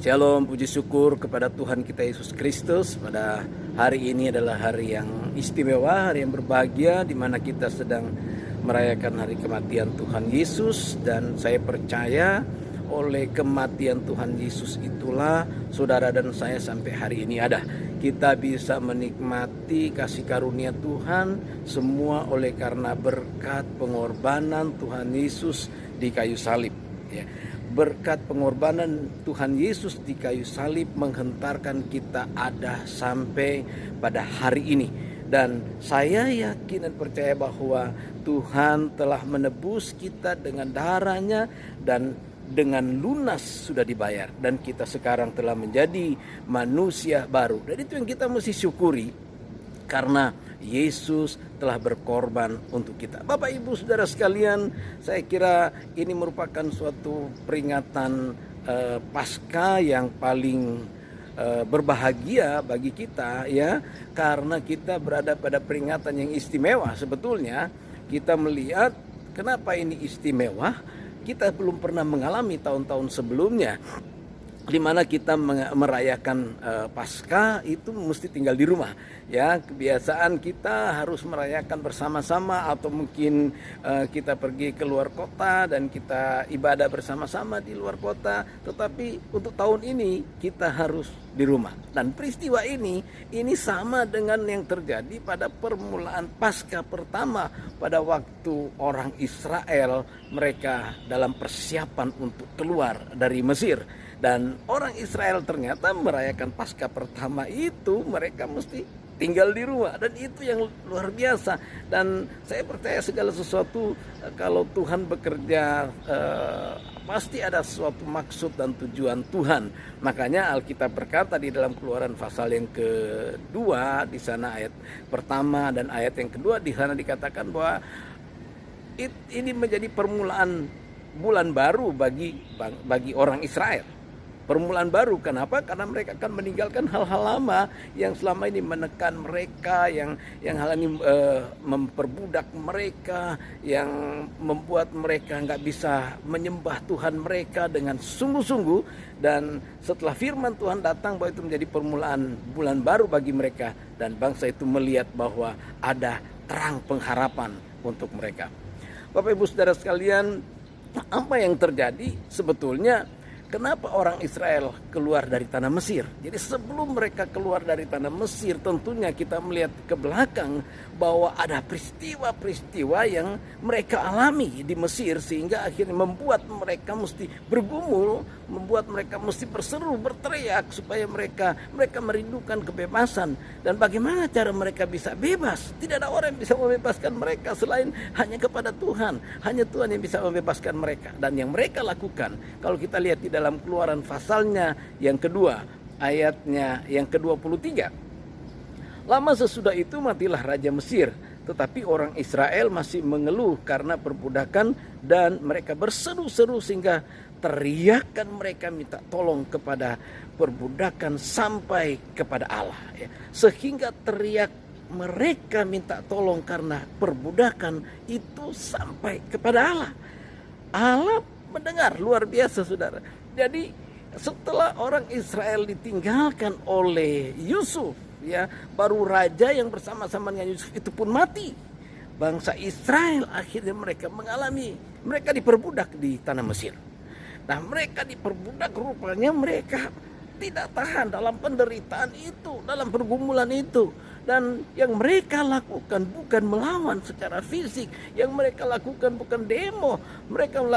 Shalom, puji syukur kepada Tuhan kita Yesus Kristus. Pada hari ini adalah hari yang istimewa, hari yang berbahagia, di mana kita sedang merayakan hari kematian Tuhan Yesus. Dan saya percaya oleh kematian Tuhan Yesus itulah saudara dan saya sampai hari ini ada. Kita bisa menikmati kasih karunia Tuhan semua oleh karena berkat pengorbanan Tuhan Yesus di kayu salib, ya. Berkat pengorbanan Tuhan Yesus di kayu salib menghentarkan kita ada sampai pada hari ini. Dan saya yakin dan percaya bahwa Tuhan telah menebus kita dengan darahnya dan dengan lunas sudah dibayar. Dan kita sekarang telah menjadi manusia baru. Dan itu yang kita mesti syukuri, karena Yesus telah berkorban untuk kita. Bapak Ibu Saudara sekalian, saya kira ini merupakan suatu peringatan Paskah yang paling berbahagia bagi kita, ya, karena kita berada pada peringatan yang istimewa. Sebetulnya kita melihat kenapa ini istimewa, kita belum pernah mengalami tahun-tahun sebelumnya di mana kita merayakan Paskah itu mesti tinggal di rumah, ya. Kebiasaan kita harus merayakan bersama-sama, atau mungkin kita pergi ke luar kota dan kita ibadah bersama-sama di luar kota. Tetapi untuk tahun ini kita harus di rumah. Dan peristiwa ini sama dengan yang terjadi pada permulaan Paskah pertama pada waktu orang Israel mereka dalam persiapan untuk keluar dari Mesir. Dan orang Israel ternyata merayakan Paskah pertama itu mereka mesti tinggal di rumah. Dan itu yang luar biasa. Dan saya percaya segala sesuatu kalau Tuhan bekerja pasti ada suatu maksud dan tujuan Tuhan. Makanya Alkitab berkata di dalam Keluaran pasal yang kedua, di sana ayat pertama dan ayat yang kedua, di sana dikatakan bahwa ini menjadi permulaan bulan baru bagi orang Israel. Permulaan baru, kenapa? Karena mereka akan meninggalkan hal-hal lama yang selama ini menekan mereka, yang hal ini memperbudak mereka, yang membuat mereka nggak bisa menyembah Tuhan mereka dengan sungguh-sungguh. Dan setelah firman Tuhan datang, bahwa itu menjadi permulaan bulan baru bagi mereka, dan bangsa itu melihat bahwa ada terang pengharapan untuk mereka. Bapak Ibu Saudara sekalian, apa yang terjadi sebetulnya? Kenapa orang Israel keluar dari tanah Mesir? Jadi sebelum mereka keluar dari tanah Mesir, tentunya kita melihat ke belakang bahwa ada peristiwa-peristiwa yang mereka alami di Mesir, sehingga akhirnya membuat mereka mesti bergumul, membuat mereka mesti berseru, berteriak supaya mereka merindukan kebebasan. Dan bagaimana cara mereka bisa bebas? Tidak ada orang yang bisa membebaskan mereka selain hanya kepada Tuhan. Hanya Tuhan yang bisa membebaskan mereka. Dan yang mereka lakukan, kalau kita lihat di dalam Keluaran pasalnya yang kedua, ayatnya yang ke-23. Lama sesudah itu matilah Raja Mesir, tetapi orang Israel masih mengeluh karena perbudakan, dan mereka berseru-seru sehingga teriakan mereka minta tolong kepada perbudakan sampai kepada Allah, ya. Sehingga teriak mereka minta tolong karena perbudakan itu sampai kepada Allah. Allah mendengar, luar biasa saudara. Jadi setelah orang Israel ditinggalkan oleh Yusuf, ya, baru raja yang bersama-sama dengan Yusuf itu pun mati. Bangsa Israel akhirnya mereka diperbudak di tanah Mesir. Nah, mereka diperbudak, rupanya mereka tidak tahan dalam penderitaan itu, dalam pergumulan itu. Dan yang mereka lakukan bukan melawan secara fisik, yang mereka lakukan bukan demo,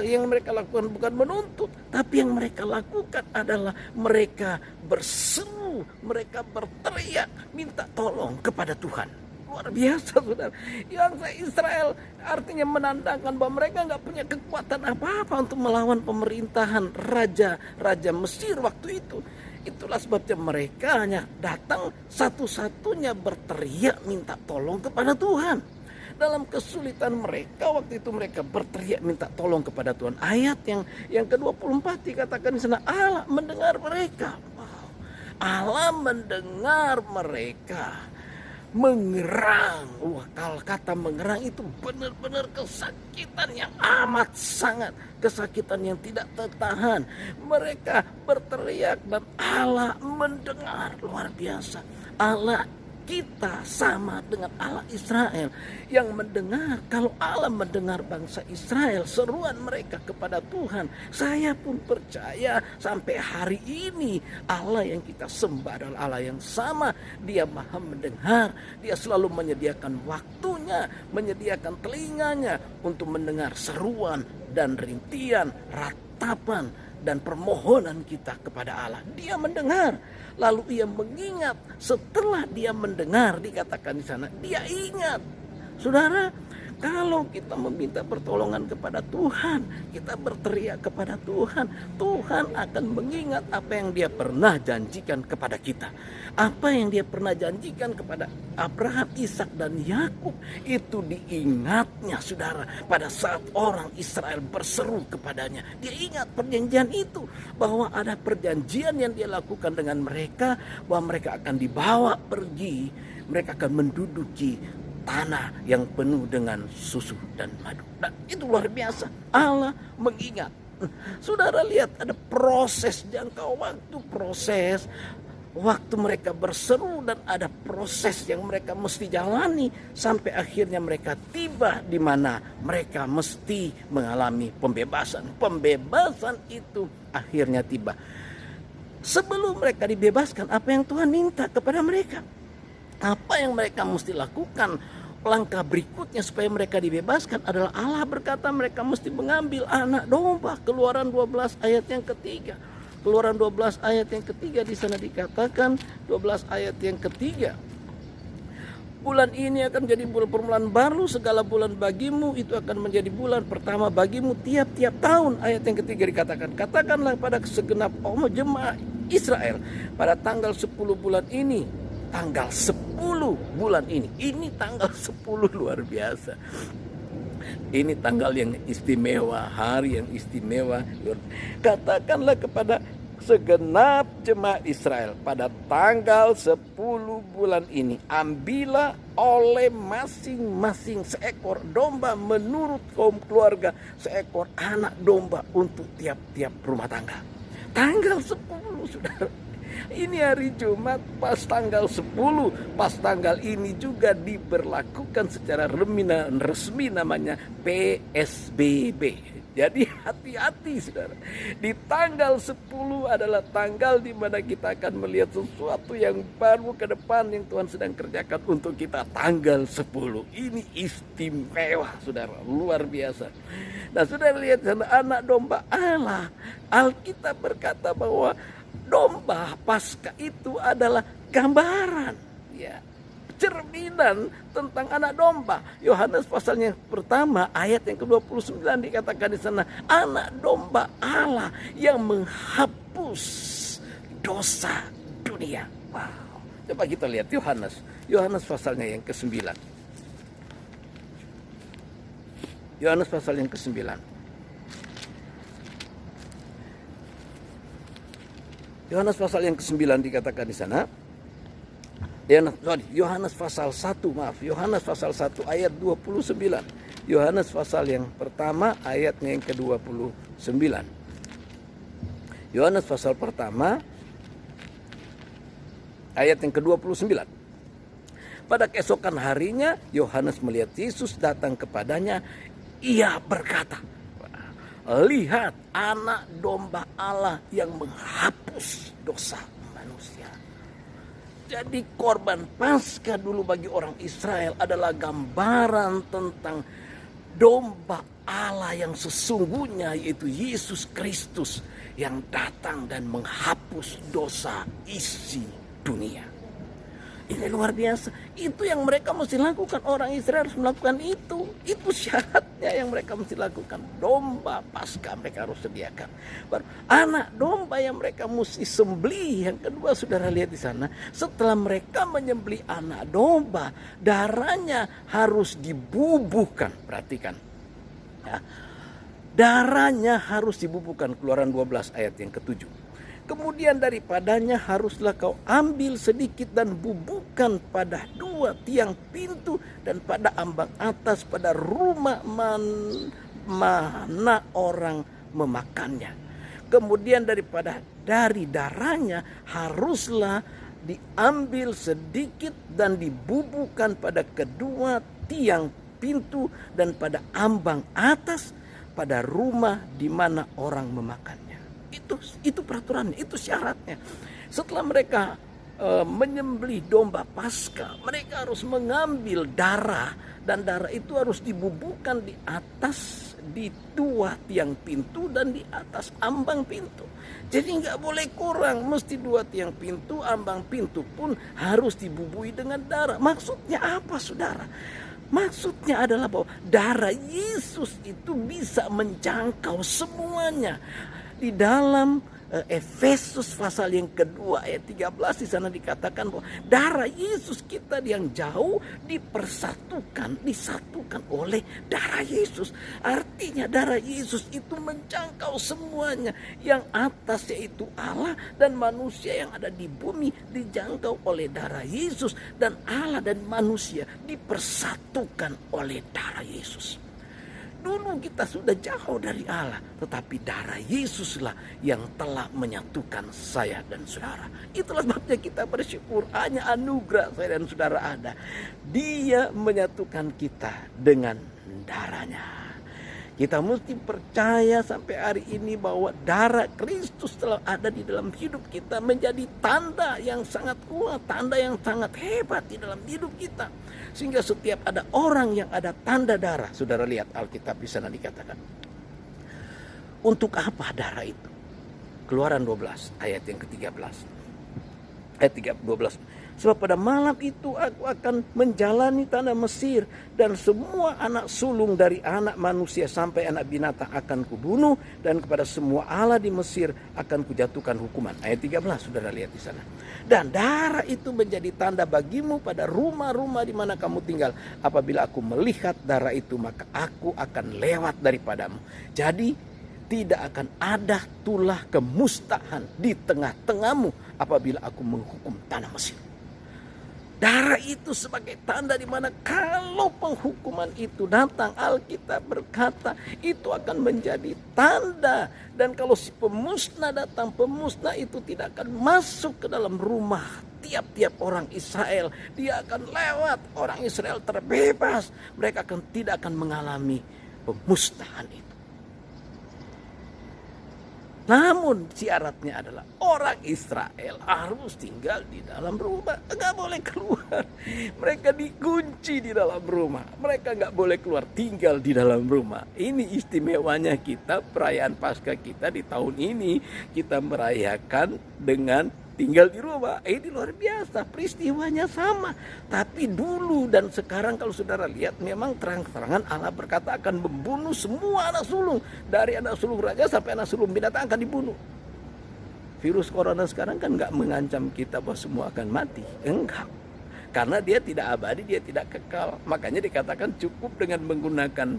yang mereka lakukan bukan menuntut, tapi yang mereka lakukan adalah mereka berseru, mereka berteriak minta tolong kepada Tuhan. Luar biasa saudara. Yang Israel artinya menandakan bahwa mereka nggak punya kekuatan apa-apa untuk melawan pemerintahan Raja Mesir waktu itu. Itulah sebabnya mereka hanya datang satu-satunya berteriak minta tolong kepada Tuhan. Dalam kesulitan mereka waktu itu mereka berteriak minta tolong kepada Tuhan. Ayat yang ke-24 dikatakan di sana, Allah mendengar mereka. Wow. Allah mendengar mereka. mengerang. Wah, kalau kata mengerang itu benar-benar kesakitan yang amat sangat, kesakitan yang tidak tertahan. Mereka berteriak dan Allah mendengar. Luar biasa. Allah kita sama dengan Allah Israel yang mendengar. Kalau Allah mendengar bangsa Israel seruan mereka kepada Tuhan, saya pun percaya sampai hari ini Allah yang kita sembah adalah Allah yang sama. Dia maha mendengar. Dia selalu menyediakan waktunya, menyediakan telinganya untuk mendengar seruan dan rintian, ratapan dan permohonan kita kepada Allah. Dia mendengar. Lalu ia mengingat. Setelah dia mendengar, dikatakan di sana, dia ingat. Saudara, kalau kita meminta pertolongan kepada Tuhan, kita berteriak kepada Tuhan, Tuhan akan mengingat apa yang dia pernah janjikan kepada kita. Apa yang dia pernah janjikan kepada Abraham, Ishak dan Yakub, itu diingatnya, saudara. Pada saat orang Israel berseru kepadanya, dia ingat perjanjian itu, bahwa ada perjanjian yang dia lakukan dengan mereka, bahwa mereka akan dibawa pergi, mereka akan menduduki tanah yang penuh dengan susu dan madu. Nah, itu luar biasa. Allah mengingat. Saudara lihat, ada proses jangka waktu, proses waktu mereka berseru, dan ada proses yang mereka mesti jalani sampai akhirnya mereka tiba di mana mereka mesti mengalami pembebasan. Pembebasan itu akhirnya tiba. Sebelum mereka dibebaskan, apa yang Tuhan minta kepada mereka? Apa yang mereka mesti lakukan? Langkah berikutnya supaya mereka dibebaskan adalah Allah berkata mereka mesti mengambil anak domba. Keluaran 12 ayat yang ketiga. Keluaran 12 ayat yang ketiga, di sana dikatakan 12 ayat yang ketiga. Bulan ini akan menjadi bulan permulaan baru, segala bulan bagimu itu akan menjadi bulan pertama bagimu tiap-tiap tahun. Ayat yang ketiga dikatakan, katakanlah pada segenap jemaah Israel pada tanggal 10 bulan ini. Tanggal 10 bulan ini. Ini tanggal 10 luar biasa. Ini tanggal yang istimewa, hari yang istimewa. Katakanlah kepada segenap jemaat Israel pada tanggal 10 bulan ini, ambillah oleh masing-masing seekor domba menurut kaum keluarga, seekor anak domba untuk tiap-tiap rumah tangga. Tanggal 10, saudara. Ini hari Jumat pas tanggal 10. Pas tanggal ini juga diberlakukan secara resmi namanya PSBB. Jadi hati-hati, saudara. Di tanggal 10 adalah tanggal di mana kita akan melihat sesuatu yang baru ke depan yang Tuhan sedang kerjakan untuk kita. Tanggal 10 ini istimewa, saudara, luar biasa. Nah, saudara lihat sana, anak domba Allah. Alkitab berkata bahwa domba Paskah itu adalah gambaran, ya, cerminan tentang anak domba. Yohanes pasalnya pertama ayat yang ke-29 dikatakan di sana, anak domba Allah yang menghapus dosa dunia. Wow. Coba kita lihat Yohanes pasalnya yang ke-9. Yohanes pasal yang ke-9. Yohanes pasal yang ke-9 dikatakan di sana. Yohanes pasal 1, Yohanes pasal 1 ayat 29. Yohanes pasal yang pertama ayatnya yang ke-29. Yohanes pasal pertama ayat yang ke-29. Pada keesokan harinya Yohanes melihat Yesus datang kepadanya. Ia berkata, lihat anak domba Allah yang menghapus dosa manusia. Jadi korban Paskah dulu bagi orang Israel adalah gambaran tentang domba Allah yang sesungguhnya, yaitu Yesus Kristus yang datang dan menghapus dosa isi dunia. Ini luar biasa. Itu yang mereka mesti lakukan. Orang Israel harus melakukan itu. Itu syaratnya yang mereka mesti lakukan. Domba Paskah mereka harus sediakan. Baru anak domba yang mereka mesti sembelih. Yang kedua, saudara lihat di sana. Setelah mereka menyembelih anak domba, darahnya harus dibubuhkan. Perhatikan. Ya. Darahnya harus dibubuhkan. Keluaran 12 ayat yang ke-7. Kemudian daripadanya haruslah kau ambil sedikit dan bubuhkan pada 2 tiang pintu dan pada ambang atas pada rumah mana orang memakannya. Kemudian dari darahnya haruslah diambil sedikit dan dibubuhkan pada kedua tiang pintu dan pada ambang atas pada rumah di mana orang memakannya. Itu peraturannya, itu syaratnya. Setelah mereka menyembelih domba Paskah, mereka harus mengambil darah, dan darah itu harus dibubuhkan di atas, di 2 tiang pintu dan di atas ambang pintu. Jadi nggak boleh kurang, mesti 2 tiang pintu, ambang pintu pun harus dibubuhi dengan darah. Maksudnya apa, saudara? Maksudnya adalah bahwa darah Yesus itu bisa menjangkau semuanya. Di dalam Efesus pasal yang kedua ayat 13 di sana dikatakan bahwa darah Yesus kita yang jauh disatukan oleh darah Yesus. Artinya darah Yesus itu menjangkau semuanya. Yang atas yaitu Allah dan manusia yang ada di bumi dijangkau oleh darah Yesus, dan Allah dan manusia dipersatukan oleh darah Yesus. Dulu kita sudah jauh dari Allah, tetapi darah Yesuslah yang telah menyatukan saya dan saudara. Itulah sebabnya kita bersyukur, hanya anugerah saya dan saudara ada. Dia menyatukan kita dengan darahnya. Kita mesti percaya sampai hari ini bahwa darah Kristus telah ada di dalam hidup kita, menjadi tanda yang sangat kuat, tanda yang sangat hebat di dalam hidup kita. Sehingga setiap ada orang yang ada tanda darah, saudara lihat Alkitab di sana dikatakan. Untuk apa darah itu? Keluaran 12 ayat yang ke-13. Ayat 12. Sebab pada malam itu aku akan menjalani tanah Mesir, dan semua anak sulung dari anak manusia sampai anak binatang akan kubunuh, dan kepada semua Allah di Mesir akan kujatuhkan hukuman. Ayat 13 saudara lihat di sana. Dan darah itu menjadi tanda bagimu pada rumah-rumah di mana kamu tinggal. Apabila aku melihat darah itu, maka aku akan lewat daripadamu. Jadi tidak akan ada tulah kemustahan di tengah-tengahmu apabila aku menghukum tanah Mesir. Darah itu sebagai tanda di mana kalau penghukuman itu datang, Alkitab berkata itu akan menjadi tanda. Dan kalau si pemusnah datang, pemusnah itu tidak akan masuk ke dalam rumah tiap-tiap orang Israel. Dia akan lewat, orang Israel terbebas. Mereka tidak akan mengalami pemusnahan itu. Namun syaratnya adalah orang Israel harus tinggal di dalam rumah. Nggak boleh keluar. Mereka dikunci di dalam rumah. Mereka nggak boleh keluar, tinggal di dalam rumah. Ini istimewanya kita, perayaan Paskah kita di tahun ini. Kita merayakan dengan tinggal di rumah. Ini luar biasa, peristiwanya sama. Tapi dulu dan sekarang kalau saudara lihat, memang terang-terangan Allah berkata akan membunuh semua anak sulung. Dari anak sulung raja sampai anak sulung binatang akan dibunuh. Virus corona sekarang kan nggak mengancam kita bahwa semua akan mati. Enggak. Karena dia tidak abadi, dia tidak kekal. Makanya dikatakan cukup dengan menggunakan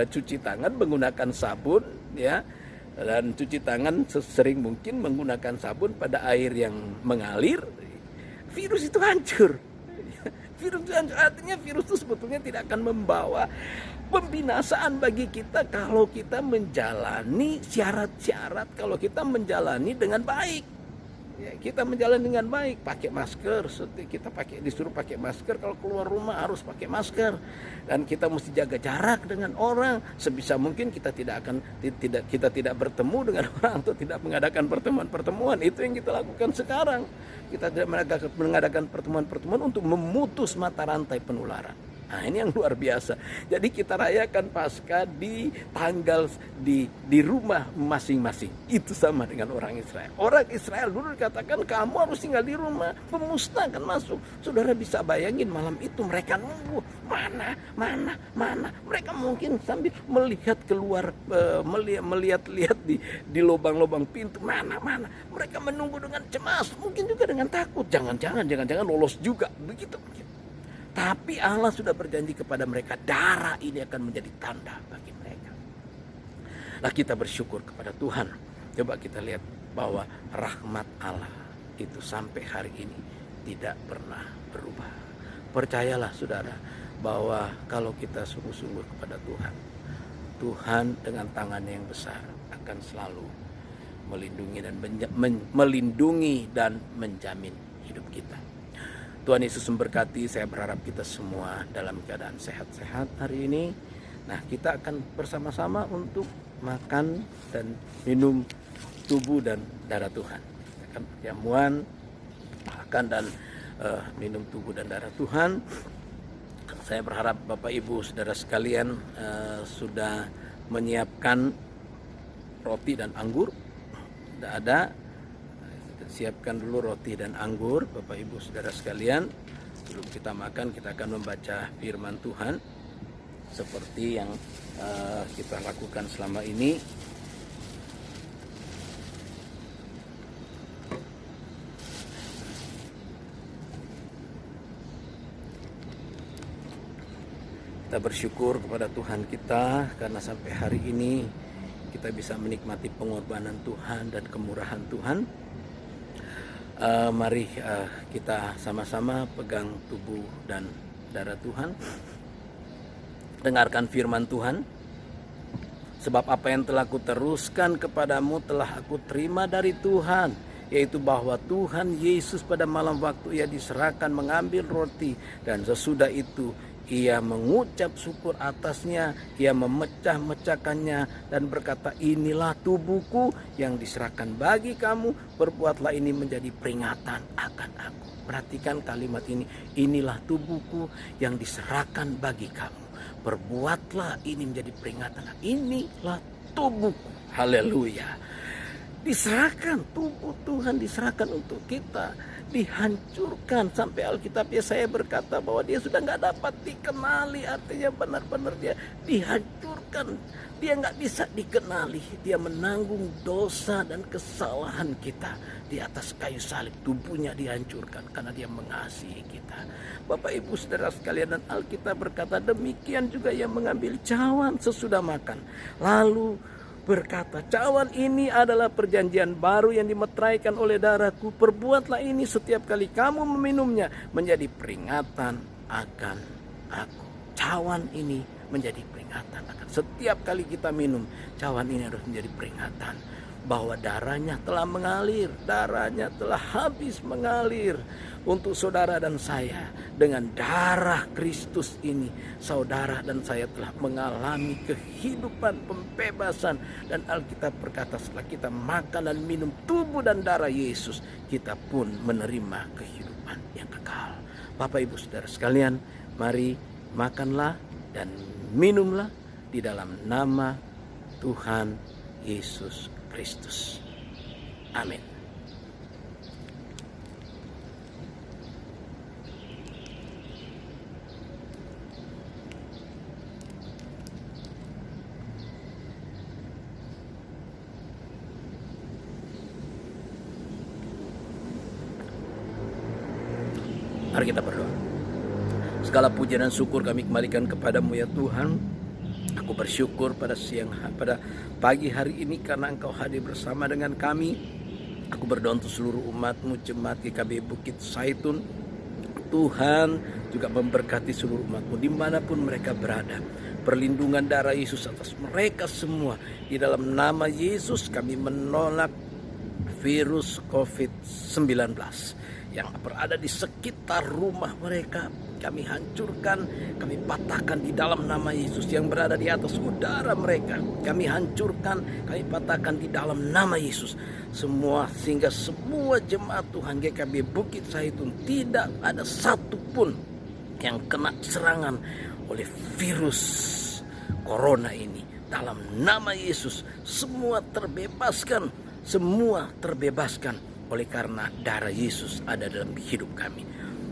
cuci tangan, menggunakan sabun, ya. Dan cuci tangan sesering mungkin, menggunakan sabun pada air yang mengalir, virus itu hancur. Virus itu hancur, artinya virus itu sebetulnya tidak akan membawa pembinasaan bagi kita kalau kita menjalani syarat-syarat, kalau kita menjalani dengan baik. Ya, kita menjalani dengan baik, pakai masker, kita disuruh pakai masker, kalau keluar rumah harus pakai masker, dan kita mesti jaga jarak dengan orang. Sebisa mungkin kita tidak bertemu dengan orang atau tidak mengadakan pertemuan-pertemuan. Itu yang kita lakukan sekarang. Kita tidak mengadakan pertemuan-pertemuan untuk memutus mata rantai penularan. Nah, ini yang luar biasa. Jadi kita rayakan Paskah di tanggal di rumah masing-masing. Itu sama dengan orang Israel. Orang Israel dulu dikatakan kamu harus tinggal di rumah, pemusnah akan masuk. Saudara bisa bayangin malam itu mereka nunggu mana. Mereka mungkin sambil melihat keluar, melihat-lihat di lubang-lubang pintu mana. Mereka menunggu dengan cemas, mungkin juga dengan takut. Jangan lolos juga begitu. Tapi Allah sudah berjanji kepada mereka, darah ini akan menjadi tanda bagi mereka. Nah, kita bersyukur kepada Tuhan. Coba kita lihat bahwa rahmat Allah itu sampai hari ini tidak pernah berubah. Percayalah saudara, bahwa kalau kita sungguh-sungguh kepada Tuhan, Tuhan dengan tangannya yang besar akan selalu melindungi dan menjamin hidup kita. Tuhan Yesus memberkati. Saya berharap kita semua dalam keadaan sehat-sehat hari ini. Nah, kita akan bersama-sama untuk makan dan minum tubuh dan darah Tuhan. Kita akan perjamuan, makan dan minum tubuh dan darah Tuhan. Saya berharap Bapak Ibu Saudara sekalian sudah menyiapkan roti dan anggur. Sudah ada. Siapkan dulu roti dan anggur Bapak Ibu Saudara sekalian. Sebelum kita makan, kita akan membaca firman Tuhan seperti yang kita lakukan selama ini. Kita bersyukur kepada Tuhan kita karena sampai hari ini kita bisa menikmati pengorbanan Tuhan dan kemurahan Tuhan. Mari kita sama-sama pegang tubuh dan darah Tuhan. Dengarkan firman Tuhan. Sebab apa yang telah kuteruskan kepadamu telah aku terima dari Tuhan, yaitu bahwa Tuhan Yesus pada malam waktu ia diserahkan mengambil roti, dan sesudah itu ia mengucap syukur atasnya, ia memecah-mecahkannya dan berkata, inilah tubuhku yang diserahkan bagi kamu, perbuatlah ini menjadi peringatan akan aku. Perhatikan kalimat ini, inilah tubuhku yang diserahkan bagi kamu, perbuatlah ini menjadi peringatan. Inilah tubuhku. Haleluya. Diserahkan, tubuh Tuhan diserahkan untuk kita, dihancurkan. Sampai Alkitab saya berkata bahwa dia sudah nggak dapat dikenali. Artinya benar-benar dia dihancurkan. Dia nggak bisa dikenali. Dia menanggung dosa dan kesalahan kita di atas kayu salib. Tubuhnya dihancurkan karena dia mengasihi kita. Bapak Ibu Saudara sekalian, dan Alkitab berkata demikian juga ia mengambil cawan sesudah makan, lalu berkata, cawan ini adalah perjanjian baru yang dimeteraikan oleh darahku. Perbuatlah ini setiap kali kamu meminumnya menjadi peringatan akan aku. Cawan ini menjadi peringatan akan. Setiap kali kita minum, cawan ini harus menjadi peringatan bahwa darahnya telah mengalir, darahnya telah habis mengalir untuk saudara dan saya. Dengan darah Kristus ini, saudara dan saya telah mengalami kehidupan pembebasan. Dan Alkitab berkata setelah kita makan dan minum tubuh dan darah Yesus, kita pun menerima kehidupan yang kekal. Bapak Ibu Saudara sekalian, mari makanlah dan minumlah di dalam nama Tuhan Yesus Kristus. Amin. Mari kita berdoa. Segala puja dan syukur kami kembalikan kepadamu ya Tuhan. Aku bersyukur pada pagi hari ini karena Engkau hadir bersama dengan kami. Aku berdoa untuk seluruh umat-Mu, jemaat GKB Bukit Zaitun. Tuhan juga memberkati seluruh umat-Mu dimanapun mereka berada. Perlindungan darah Yesus atas mereka semua. Di dalam nama Yesus kami menolak virus COVID-19 yang berada di sekitar rumah mereka. Kami hancurkan, kami patahkan di dalam nama Yesus. Yang berada di atas udara mereka, kami hancurkan, kami patahkan di dalam nama Yesus. Sehingga semua jemaat Tuhan GKB Bukit Zaitun tidak ada satupun yang kena serangan oleh virus corona ini. Dalam nama Yesus semua terbebaskan, oleh karena darah Yesus ada dalam hidup kami.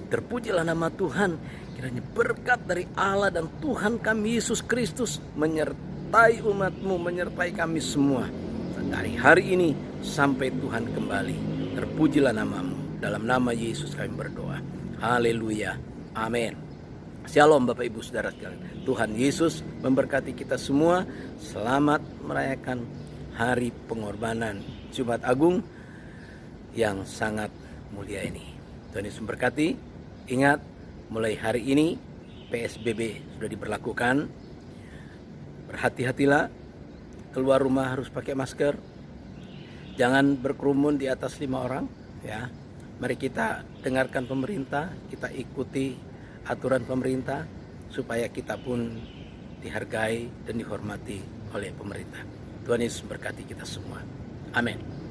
Terpujilah nama Tuhan. Kiranya berkat dari Allah dan Tuhan kami Yesus Kristus menyertai umat-Mu, menyertai kami semua dari hari ini sampai Tuhan kembali. Terpujilah nama-Mu. Dalam nama Yesus kami berdoa. Haleluya. Amin. Shalom Bapak Ibu Saudara sekalian. Tuhan Yesus memberkati kita semua. Selamat merayakan Hari Pengorbanan Jumat Agung. yang sangat mulia ini. Tuhan Yesus memberkati. Ingat, mulai hari ini PSBB sudah diberlakukan. Berhati-hatilah, keluar rumah harus pakai masker. Jangan berkerumun di atas 5 orang, ya. Mari kita dengarkan pemerintah, kita ikuti aturan pemerintah supaya kita pun dihargai dan dihormati oleh pemerintah. Tuhan Yesus memberkati kita semua. Amin.